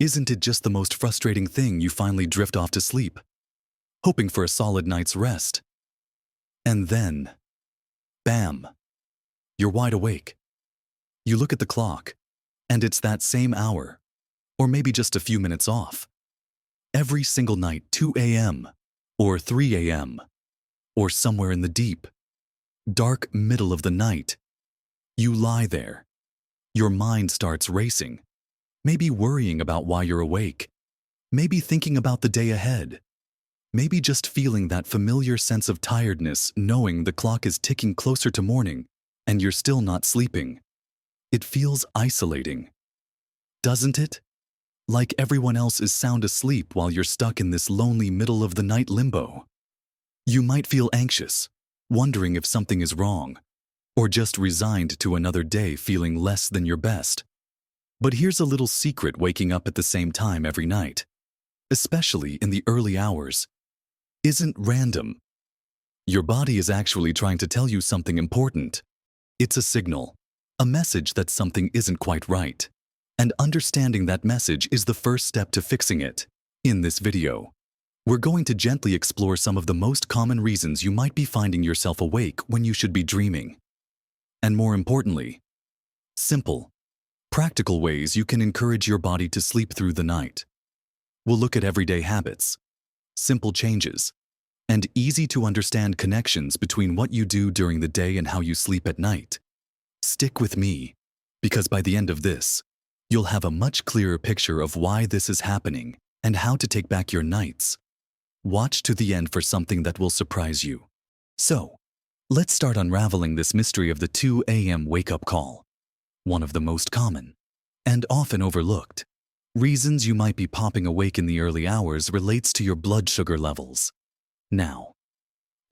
Isn't it just the most frustrating thing? You finally drift off to sleep, hoping for a solid night's rest. And then, bam, you're wide awake. You look at the clock, and it's that same hour, or maybe just a few minutes off. Every single night, 2 a.m., or 3 a.m., or somewhere in the deep, dark middle of the night, you lie there. Your mind starts racing, maybe worrying about why you're awake, maybe thinking about the day ahead, maybe just feeling that familiar sense of tiredness knowing the clock is ticking closer to morning and you're still not sleeping. It feels isolating, doesn't it? Like everyone else is sound asleep while you're stuck in this lonely middle-of-the-night limbo. You might feel anxious, wondering if something is wrong, or just resigned to another day feeling less than your best. But here's a little secret: waking up at the same time every night, especially in the early hours, isn't random. Your body is actually trying to tell you something important. It's a signal, a message that something isn't quite right. And understanding that message is the first step to fixing it. In this video, we're going to gently explore some of the most common reasons you might be finding yourself awake when you should be dreaming. And more importantly, simple, practical ways you can encourage your body to sleep through the night. We'll look at everyday habits, simple changes, and easy-to-understand connections between what you do during the day and how you sleep at night. Stick with me, because by the end of this, you'll have a much clearer picture of why this is happening and how to take back your nights. Watch to the end for something that will surprise you. So, let's start unraveling this mystery of the 2 a.m. wake-up call. One of the most common, and often overlooked, reasons you might be popping awake in the early hours relates to your blood sugar levels. Now,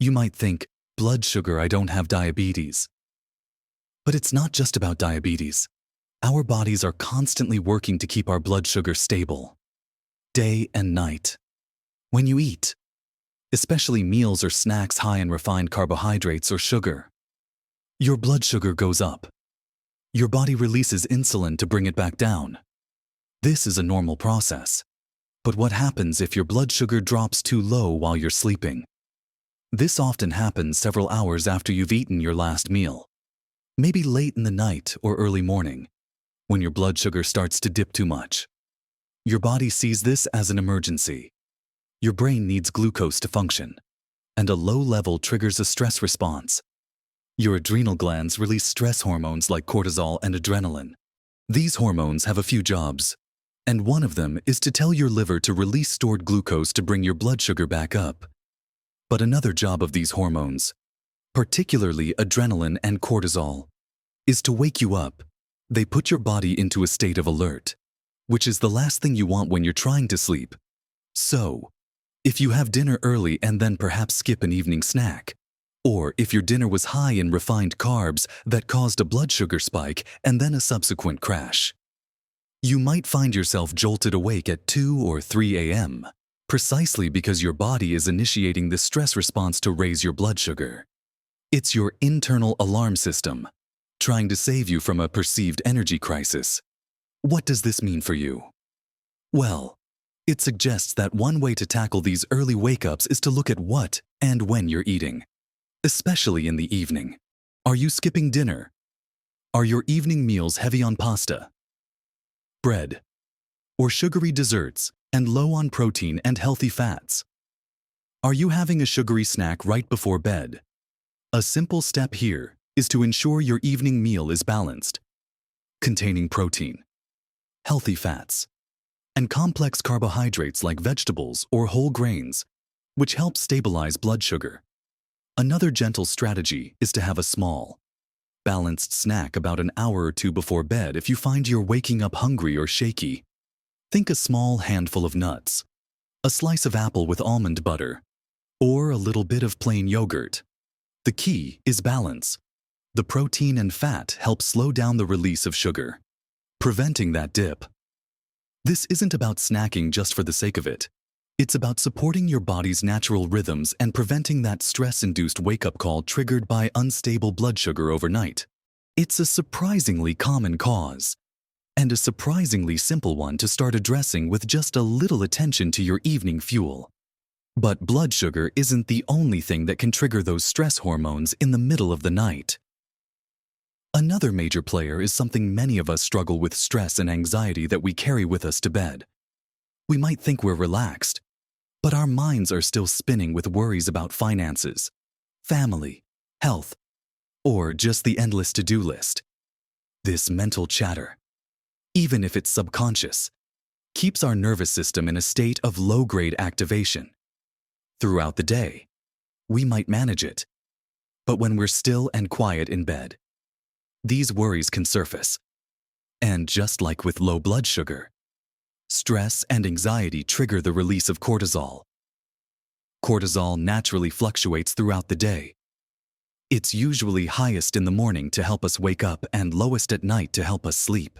you might think, blood sugar, I don't have diabetes. But it's not just about diabetes. Our bodies are constantly working to keep our blood sugar stable, day and night. When you eat, especially meals or snacks high in refined carbohydrates or sugar, your blood sugar goes up. Your body releases insulin to bring it back down. This is a normal process. But what happens if your blood sugar drops too low while you're sleeping? This often happens several hours after you've eaten your last meal, maybe late in the night or early morning, when your blood sugar starts to dip too much. Your body sees this as an emergency. Your brain needs glucose to function, and a low level triggers a stress response. Your adrenal glands release stress hormones like cortisol and adrenaline. These hormones have a few jobs, and one of them is to tell your liver to release stored glucose to bring your blood sugar back up. But another job of these hormones, particularly adrenaline and cortisol, is to wake you up. They put your body into a state of alert, which is the last thing you want when you're trying to sleep. So, if you have dinner early and then perhaps skip an evening snack, or if your dinner was high in refined carbs that caused a blood sugar spike and then a subsequent crash, you might find yourself jolted awake at 2 or 3 a.m., precisely because your body is initiating the stress response to raise your blood sugar. It's your internal alarm system, trying to save you from a perceived energy crisis. What does this mean for you? Well, it suggests that one way to tackle these early wake-ups is to look at what and when you're eating, especially in the evening. Are you skipping dinner? Are your evening meals heavy on pasta, bread, or sugary desserts and low on protein and healthy fats? Are you having a sugary snack right before bed? A simple step here is to ensure your evening meal is balanced, containing protein, healthy fats, and complex carbohydrates like vegetables or whole grains, which help stabilize blood sugar. Another gentle strategy is to have a small, balanced snack about an hour or two before bed if you find you're waking up hungry or shaky. Think a small handful of nuts, a slice of apple with almond butter, or a little bit of plain yogurt. The key is balance. The protein and fat help slow down the release of sugar, preventing that dip. This isn't about snacking just for the sake of it. It's about supporting your body's natural rhythms and preventing that stress-induced wake-up call triggered by unstable blood sugar overnight. It's a surprisingly common cause, and a surprisingly simple one to start addressing with just a little attention to your evening fuel. But blood sugar isn't the only thing that can trigger those stress hormones in the middle of the night. Another major player is something many of us struggle with: stress and anxiety that we carry with us to bed. We might think we're relaxed, but our minds are still spinning with worries about finances, family, health, or just the endless to-do list. This mental chatter, even if it's subconscious, keeps our nervous system in a state of low-grade activation. Throughout the day, we might manage it, but when we're still and quiet in bed, these worries can surface. And just like with low blood sugar, stress and anxiety trigger the release of cortisol. Cortisol naturally fluctuates throughout the day. It's usually highest in the morning to help us wake up and lowest at night to help us sleep.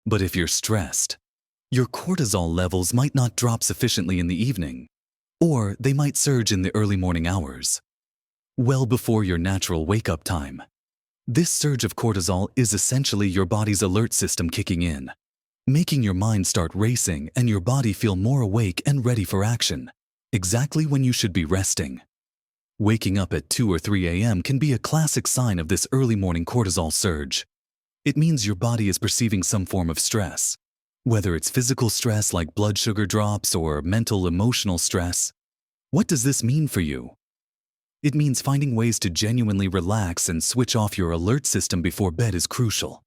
But if you're stressed, your cortisol levels might not drop sufficiently in the evening, or they might surge in the early morning hours, well before your natural wake-up time. This surge of cortisol is essentially your body's alert system kicking in, making your mind start racing and your body feel more awake and ready for action, exactly when you should be resting. Waking up at 2 or 3 a.m. can be a classic sign of this early morning cortisol surge. It means your body is perceiving some form of stress, whether it's physical stress like blood sugar drops or mental emotional stress. What does this mean for you? It means finding ways to genuinely relax and switch off your alert system before bed is crucial.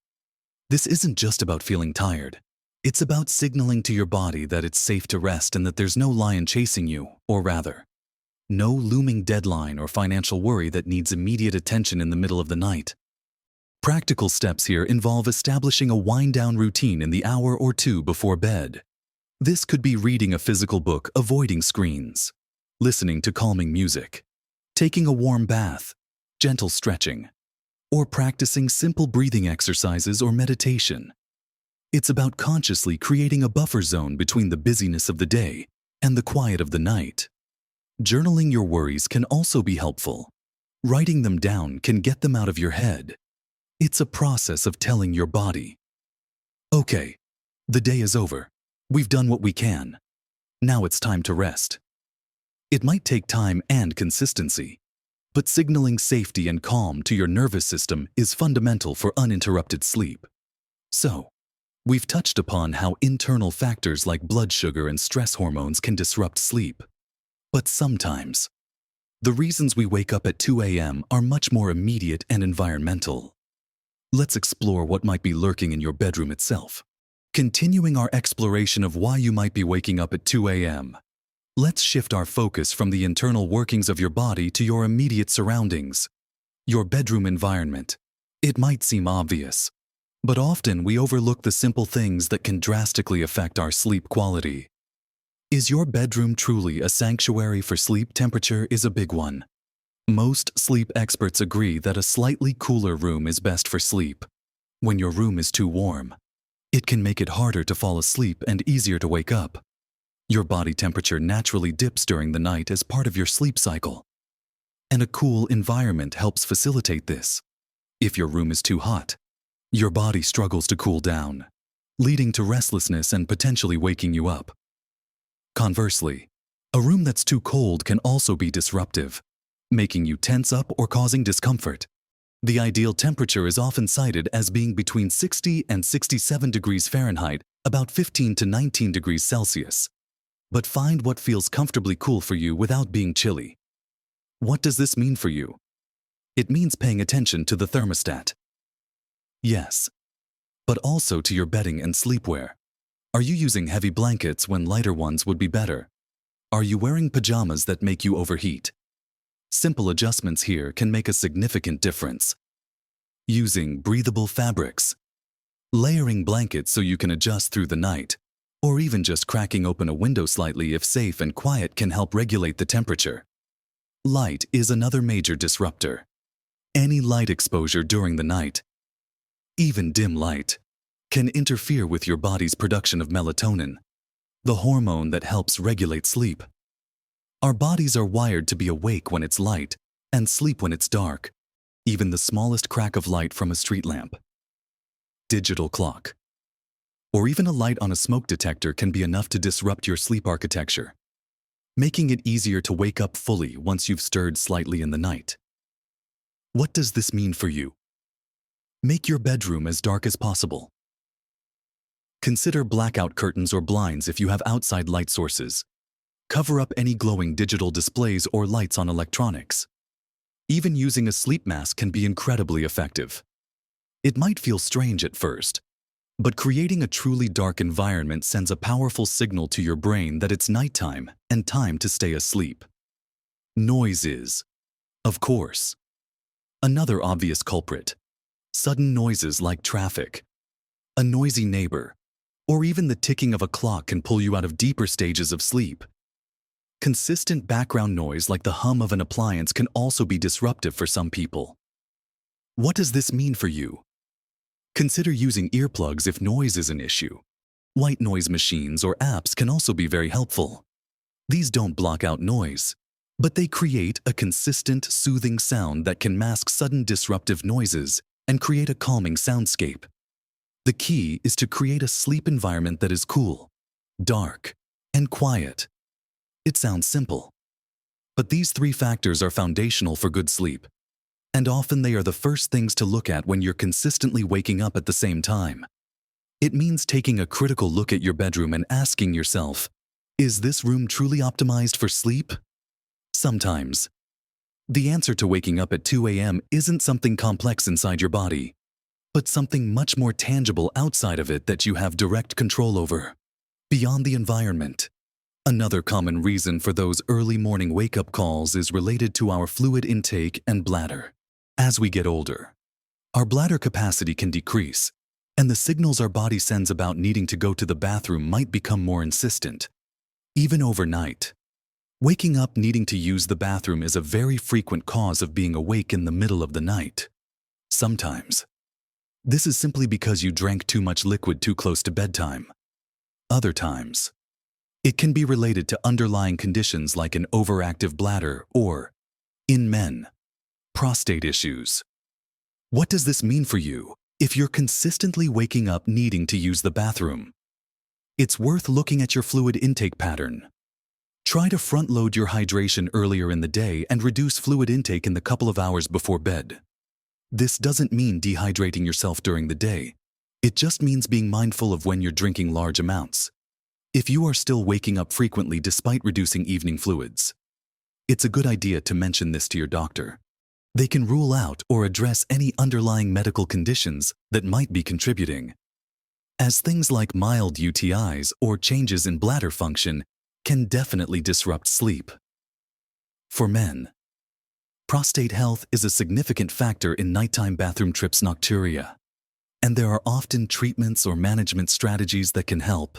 This isn't just about feeling tired. It's about signaling to your body that it's safe to rest and that there's no lion chasing you, or rather, no looming deadline or financial worry that needs immediate attention in the middle of the night. Practical steps here involve establishing a wind-down routine in the hour or two before bed. This could be reading a physical book, avoiding screens, listening to calming music, taking a warm bath, gentle stretching, or practicing simple breathing exercises or meditation. It's about consciously creating a buffer zone between the busyness of the day and the quiet of the night. Journaling your worries can also be helpful. Writing them down can get them out of your head. It's a process of telling your body, okay, the day is over. We've done what we can. Now it's time to rest. It might take time and consistency, but signaling safety and calm to your nervous system is fundamental for uninterrupted sleep. So, we've touched upon how internal factors like blood sugar and stress hormones can disrupt sleep. But sometimes, the reasons we wake up at 2 a.m. are much more immediate and environmental. Let's explore what might be lurking in your bedroom itself. Continuing our exploration of why you might be waking up at 2 a.m., let's shift our focus from the internal workings of your body to your immediate surroundings, your bedroom environment. It might seem obvious, but often we overlook the simple things that can drastically affect our sleep quality. Is your bedroom truly a sanctuary for sleep? Temperature is a big one. Most sleep experts agree that a slightly cooler room is best for sleep. When your room is too warm, it can make it harder to fall asleep and easier to wake up. Your body temperature naturally dips during the night as part of your sleep cycle, and a cool environment helps facilitate this. If your room is too hot, your body struggles to cool down, leading to restlessness and potentially waking you up. Conversely, a room that's too cold can also be disruptive, making you tense up or causing discomfort. The ideal temperature is often cited as being between 60 and 67 degrees Fahrenheit, about 15 to 19 degrees Celsius. But find what feels comfortably cool for you without being chilly. What does this mean for you? It means paying attention to the thermostat. Yes, but also to your bedding and sleepwear. Are you using heavy blankets when lighter ones would be better? Are you wearing pajamas that make you overheat? Simple adjustments here can make a significant difference. Using breathable fabrics, layering blankets so you can adjust through the night, or even just cracking open a window slightly if safe and quiet can help regulate the temperature. Light is another major disruptor. Any light exposure during the night, even dim light, can interfere with your body's production of melatonin, the hormone that helps regulate sleep. Our bodies are wired to be awake when it's light and sleep when it's dark, even the smallest crack of light from a street lamp. Digital clock. or even a light on a smoke detector can be enough to disrupt your sleep architecture, making it easier to wake up fully once you've stirred slightly in the night. What does this mean for you? Make your bedroom as dark as possible. Consider blackout curtains or blinds if you have outside light sources. Cover up any glowing digital displays or lights on electronics. Even using a sleep mask can be incredibly effective. It might feel strange at first, but creating a truly dark environment sends a powerful signal to your brain that it's nighttime and time to stay asleep. Noise is, of course, another obvious culprit. Sudden noises like traffic, a noisy neighbor, or even the ticking of a clock can pull you out of deeper stages of sleep. Consistent background noise like the hum of an appliance can also be disruptive for some people. What does this mean for you? Consider using earplugs if noise is an issue. White noise machines or apps can also be very helpful. These don't block out noise, but they create a consistent, soothing sound that can mask sudden disruptive noises and create a calming soundscape. The key is to create a sleep environment that is cool, dark, and quiet. It sounds simple, but these three factors are foundational for good sleep, and often they are the first things to look at when you're consistently waking up at the same time. It means taking a critical look at your bedroom and asking yourself, is this room truly optimized for sleep? Sometimes, the answer to waking up at 2 a.m. isn't something complex inside your body, but something much more tangible outside of it that you have direct control over, beyond the environment. Another common reason for those early morning wake-up calls is related to our fluid intake and bladder. As we get older, our bladder capacity can decrease, and the signals our body sends about needing to go to the bathroom might become more insistent. Even overnight, waking up needing to use the bathroom is a very frequent cause of being awake in the middle of the night. Sometimes, this is simply because you drank too much liquid too close to bedtime. Other times, it can be related to underlying conditions like an overactive bladder or, in men, prostate issues. What does this mean for you if you're consistently waking up needing to use the bathroom? It's worth looking at your fluid intake pattern. Try to front-load your hydration earlier in the day and reduce fluid intake in the couple of hours before bed. This doesn't mean dehydrating yourself during the day. It just means being mindful of when you're drinking large amounts. If you are still waking up frequently despite reducing evening fluids, it's a good idea to mention this to your doctor. They can rule out or address any underlying medical conditions that might be contributing, as things like mild UTIs or changes in bladder function can definitely disrupt sleep. For men, prostate health is a significant factor in nighttime bathroom trips nocturia, and there are often treatments or management strategies that can help.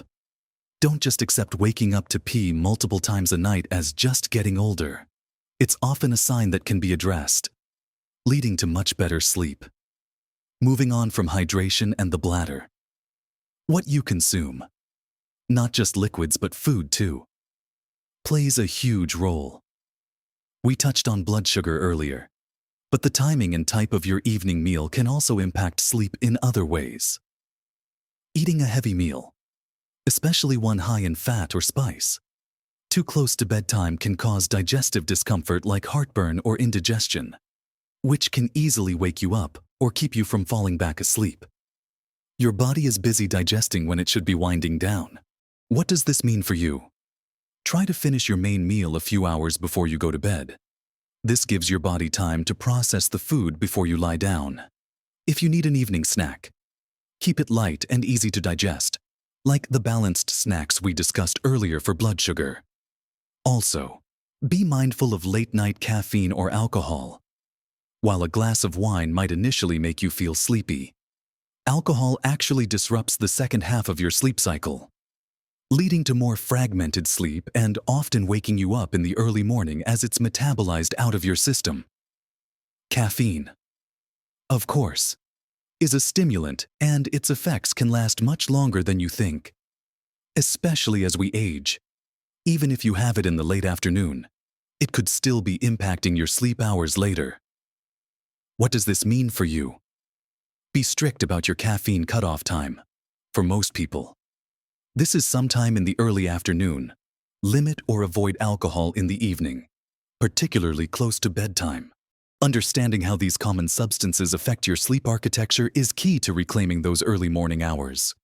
Don't just accept waking up to pee multiple times a night as just getting older. It's often a sign that can be addressed, leading to much better sleep. Moving on from hydration and the bladder. What you consume, not just liquids but food too, plays a huge role. We touched on blood sugar earlier, but the timing and type of your evening meal can also impact sleep in other ways. Eating a heavy meal, especially one high in fat or spice, too close to bedtime can cause digestive discomfort like heartburn or indigestion, which can easily wake you up or keep you from falling back asleep. Your body is busy digesting when it should be winding down. What does this mean for you? Try to finish your main meal a few hours before you go to bed. This gives your body time to process the food before you lie down. If you need an evening snack, keep it light and easy to digest, like the balanced snacks we discussed earlier for blood sugar. Also, be mindful of late-night caffeine or alcohol. While a glass of wine might initially make you feel sleepy, alcohol actually disrupts the second half of your sleep cycle, leading to more fragmented sleep and often waking you up in the early morning as it's metabolized out of your system. Caffeine, of course, is a stimulant, and its effects can last much longer than you think. Especially as we age, even if you have it in the late afternoon, it could still be impacting your sleep hours later. What does this mean for you? Be strict about your caffeine cutoff time. for most people. This is sometime in the early afternoon. Limit or avoid alcohol in the evening, particularly close to bedtime. Understanding how these common substances affect your sleep architecture is key to reclaiming those early morning hours.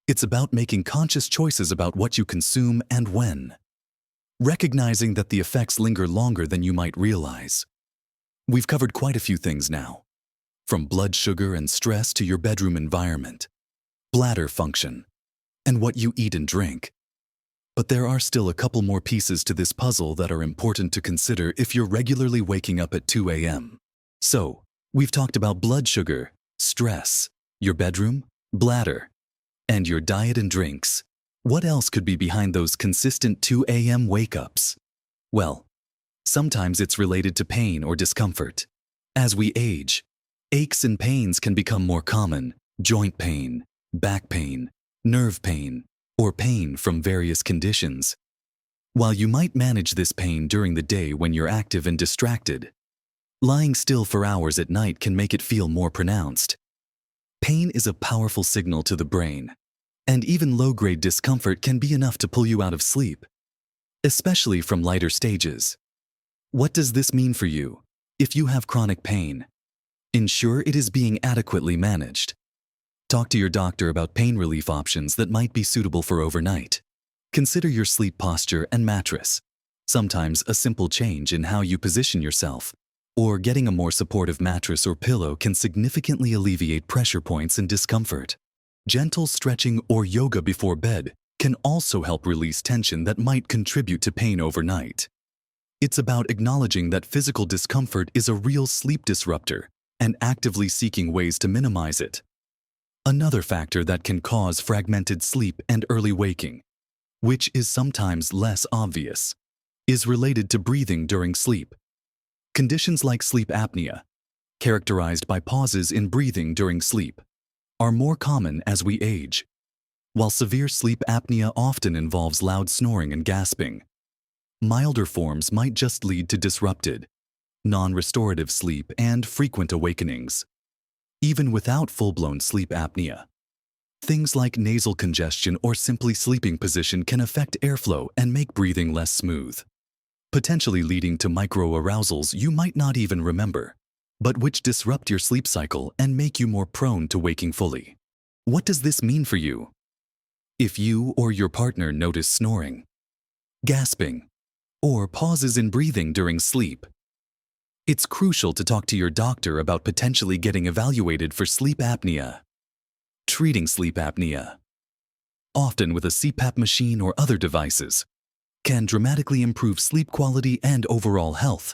It's about making conscious choices about what you consume and when, recognizing that the effects linger longer than you might realize. We've covered quite a few things now, from blood sugar and stress to your bedroom environment, bladder function, and what you eat and drink. But there are still a couple more pieces to this puzzle that are important to consider if you're regularly waking up at 2 a.m. So, we've talked about blood sugar, stress, your bedroom, bladder, and your diet and drinks. What else could be behind those consistent 2 a.m. wake-ups? Well, sometimes it's related to pain or discomfort. As we age, aches and pains can become more common: joint pain, back pain, nerve pain, or pain from various conditions. While you might manage this pain during the day when you're active and distracted, lying still for hours at night can make it feel more pronounced. Pain is a powerful signal to the brain, and even low-grade discomfort can be enough to pull you out of sleep, especially from lighter stages. What does this mean for you? If you have chronic pain, ensure it is being adequately managed. Talk to your doctor about pain relief options that might be suitable for overnight. Consider your sleep posture and mattress. Sometimes a simple change in how you position yourself, or getting a more supportive mattress or pillow, can significantly alleviate pressure points and discomfort. Gentle stretching or yoga before bed can also help release tension that might contribute to pain overnight. It's about acknowledging that physical discomfort is a real sleep disruptor and actively seeking ways to minimize it. Another factor that can cause fragmented sleep and early waking, which is sometimes less obvious, is related to breathing during sleep. Conditions like sleep apnea, characterized by pauses in breathing during sleep, are more common as we age. While severe sleep apnea often involves loud snoring and gasping, milder forms might just lead to disrupted, non-restorative sleep and frequent awakenings. Even without full-blown sleep apnea, things like nasal congestion or simply sleeping position can affect airflow and make breathing less smooth, potentially leading to micro-arousals you might not even remember, but which disrupt your sleep cycle and make you more prone to waking fully. What does this mean for you? If you or your partner notice snoring, gasping, or pauses in breathing during sleep, it's crucial to talk to your doctor about potentially getting evaluated for sleep apnea. Treating sleep apnea, often with a CPAP machine or other devices, can dramatically improve sleep quality and overall health.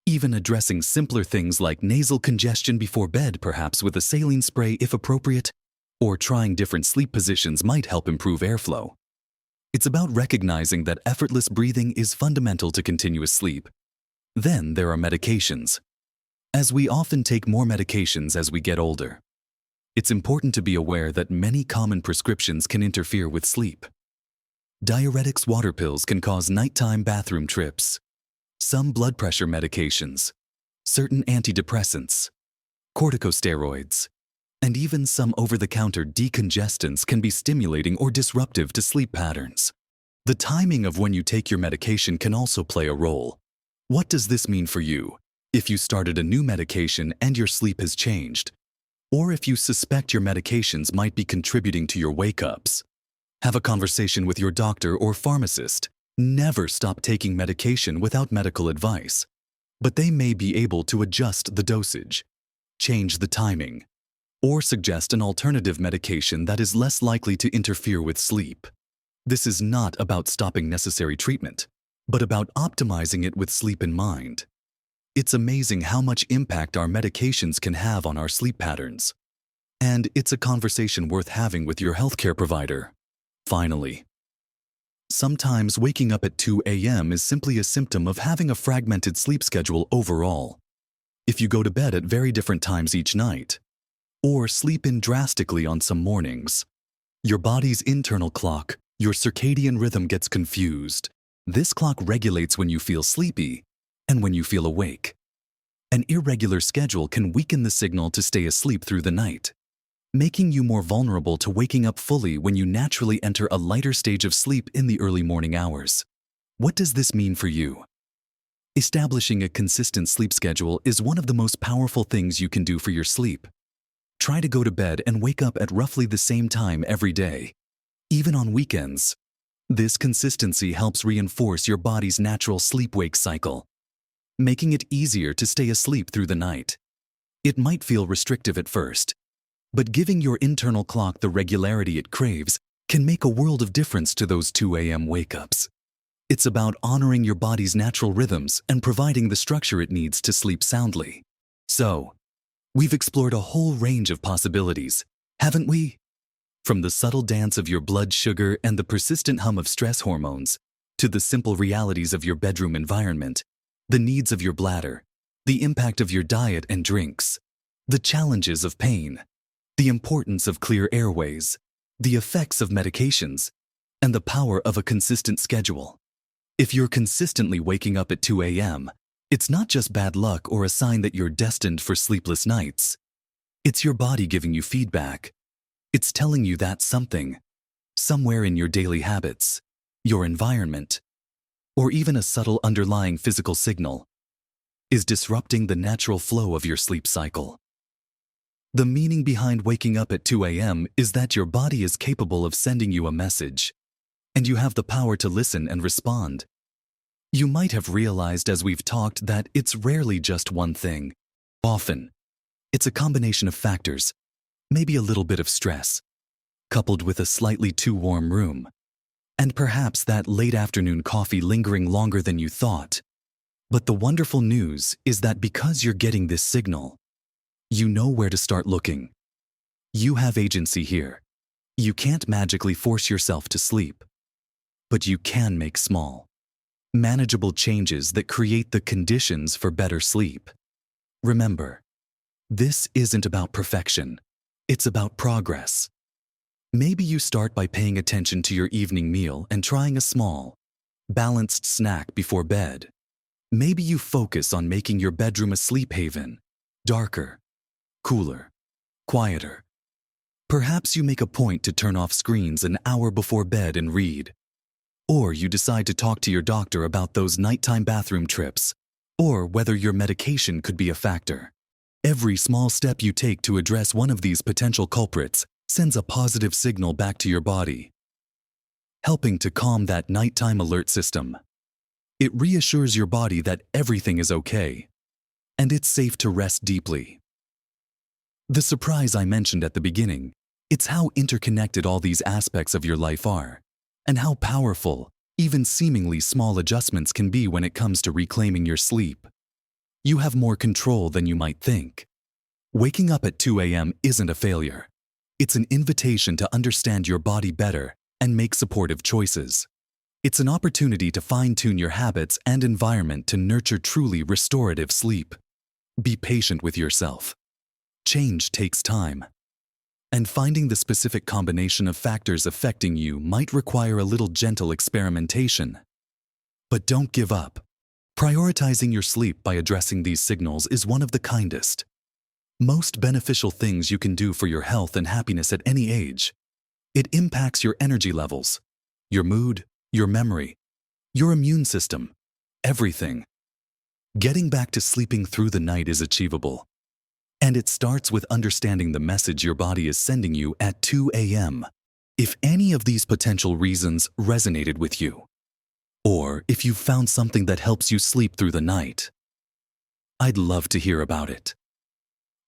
Even addressing simpler things like nasal congestion before bed, perhaps with a saline spray if appropriate, or trying different sleep positions might help improve airflow. It's about recognizing that effortless breathing is fundamental to continuous sleep. Then there are medications. As we often take more medications as we get older, it's important to be aware that many common prescriptions can interfere with sleep. Diuretics, water pills can cause nighttime bathroom trips. Some blood pressure medications, certain antidepressants, corticosteroids, and even some over-the-counter decongestants can be stimulating or disruptive to sleep patterns. The timing of when you take your medication can also play a role. What does this mean for you? If you started a new medication and your sleep has changed, or if you suspect your medications might be contributing to your wake-ups, have a conversation with your doctor or pharmacist. Never stop taking medication without medical advice, but they may be able to adjust the dosage, change the timing, or suggest an alternative medication that is less likely to interfere with sleep. This is not about stopping necessary treatment, but about optimizing it with sleep in mind. It's amazing how much impact our medications can have on our sleep patterns, and it's a conversation worth having with your healthcare provider. Finally, sometimes waking up at 2 a.m. is simply a symptom of having a fragmented sleep schedule overall. If you go to bed at very different times each night, or sleep in drastically on some mornings, your body's internal clock, your circadian rhythm, gets confused. This clock regulates when you feel sleepy and when you feel awake. An irregular schedule can weaken the signal to stay asleep through the night. making you more vulnerable to waking up fully when you naturally enter a lighter stage of sleep in the early morning hours. What does this mean for you? Establishing a consistent sleep schedule is one of the most powerful things you can do for your sleep. Try to go to bed and wake up at roughly the same time every day, even on weekends. This consistency helps reinforce your body's natural sleep-wake cycle, making it easier to stay asleep through the night. It might feel restrictive at first, but giving your internal clock the regularity it craves can make a world of difference to those 2 a.m. wake-ups. It's about honoring your body's natural rhythms and providing the structure it needs to sleep soundly. So, we've explored a whole range of possibilities, haven't we? From the subtle dance of your blood sugar and the persistent hum of stress hormones, to the simple realities of your bedroom environment, the needs of your bladder, the impact of your diet and drinks, the challenges of pain, the importance of clear airways, the effects of medications, and the power of a consistent schedule. If you're consistently waking up at 2 a.m., it's not just bad luck or a sign that you're destined for sleepless nights. It's your body giving you feedback. It's telling you that something, somewhere in your daily habits, your environment, or even a subtle underlying physical signal, is disrupting the natural flow of your sleep cycle. The meaning behind waking up at 2 a.m. is that your body is capable of sending you a message, and you have the power to listen and respond. You might have realized as we've talked that it's rarely just one thing. Often, it's a combination of factors, maybe a little bit of stress, coupled with a slightly too warm room, and perhaps that late afternoon coffee lingering longer than you thought. But the wonderful news is that because you're getting this signal, you know where to start looking. You have agency here. You can't magically force yourself to sleep, but you can make small, manageable changes that create the conditions for better sleep. Remember, this isn't about perfection. It's about progress. Maybe you start by paying attention to your evening meal and trying a small, balanced snack before bed. Maybe you focus on making your bedroom a sleep haven, darker, cooler, quieter. Perhaps you make a point to turn off screens an hour before bed and read. Or you decide to talk to your doctor about those nighttime bathroom trips, or whether your medication could be a factor. Every small step you take to address one of these potential culprits sends a positive signal back to your body, helping to calm that nighttime alert system. It reassures your body that everything is okay, and it's safe to rest deeply. The surprise I mentioned at the beginning, it's how interconnected all these aspects of your life are, and how powerful even seemingly small adjustments can be when it comes to reclaiming your sleep. You have more control than you might think. Waking up at 2 a.m. isn't a failure. It's an invitation to understand your body better and make supportive choices. It's an opportunity to fine-tune your habits and environment to nurture truly restorative sleep. Be patient with yourself. Change takes time, and finding the specific combination of factors affecting you might require a little gentle experimentation. But don't give up. Prioritizing your sleep by addressing these signals is one of the kindest, most beneficial things you can do for your health and happiness at any age. It impacts your energy levels, your mood, your memory, your immune system, everything. Getting back to sleeping through the night is achievable. And it starts with understanding the message your body is sending you at 2 a.m. If any of these potential reasons resonated with you, or if you've found something that helps you sleep through the night, I'd love to hear about it.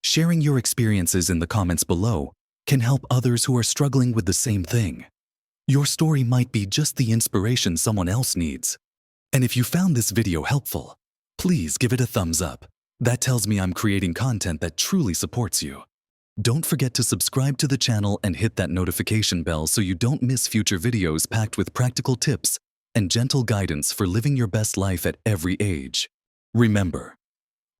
Sharing your experiences in the comments below can help others who are struggling with the same thing. Your story might be just the inspiration someone else needs. And if you found this video helpful, please give it a thumbs up. That tells me I'm creating content that truly supports you. Don't forget to subscribe to the channel and hit that notification bell so you don't miss future videos packed with practical tips and gentle guidance for living your best life at every age. Remember,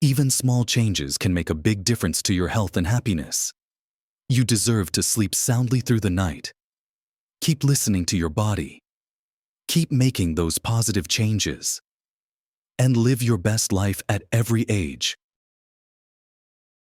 even small changes can make a big difference to your health and happiness. You deserve to sleep soundly through the night. Keep listening to your body. Keep making those positive changes. And live your best life at every age.